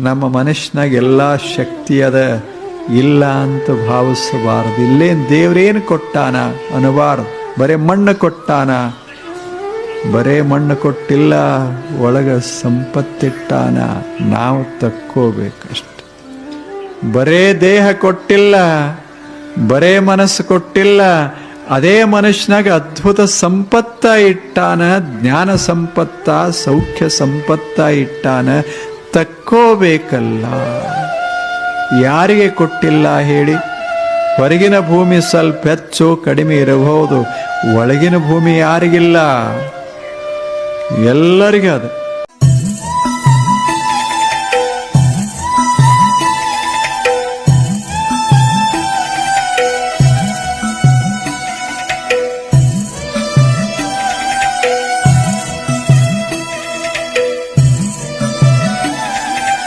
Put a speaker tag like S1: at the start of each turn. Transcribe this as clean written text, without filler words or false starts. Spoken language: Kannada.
S1: ನಮ್ಮ ಮನುಷ್ಯನಾಗ ಎಲ್ಲ ಶಕ್ತಿ ಅದ ಇಲ್ಲ ಅಂತ ಭಾವಿಸಬಾರದು. ಇಲ್ಲೇನು ದೇವ್ರೇನು ಕೊಟ್ಟಾನ ಅನ್ನಬಾರದು. ಬರೇ ಮಣ್ಣು ಕೊಟ್ಟಾನ, ಬರೇ ಮಣ್ಣು ಕೊಟ್ಟಿಲ್ಲ, ಒಳಗ ಸಂಪತ್ತಿಟ್ಟಾನ, ನಾವು ತಕ್ಕೋಬೇಕಷ್ಟೆ. ಬರೇ ದೇಹ ಕೊಟ್ಟಿಲ್ಲ, ಬರೇ ಮನಸ್ಸು ಕೊಟ್ಟಿಲ್ಲ, ಅದೇ ಮನುಷ್ಯನಾಗ ಅದ್ಭುತ ಸಂಪತ್ತ ಇಟ್ಟಾನ, ಜ್ಞಾನ ಸಂಪತ್ತ, ಸೌಖ್ಯ ಸಂಪತ್ತ ಇಟ್ಟಾನ, ತಕ್ಕೋಬೇಕಲ್ಲ. ಯಾರಿಗೆ ಕೊಟ್ಟಿಲ್ಲ ಹೇಳಿ? ಹೊರಗಿನ ಭೂಮಿ ಸ್ವಲ್ಪ ಹೆಚ್ಚು ಕಡಿಮೆ ಇರಬಹುದು, ಒಳಗಿನ ಭೂಮಿ ಯಾರಿಗಿಲ್ಲ? ಎಲ್ಲರಿಗೂ ಅದು.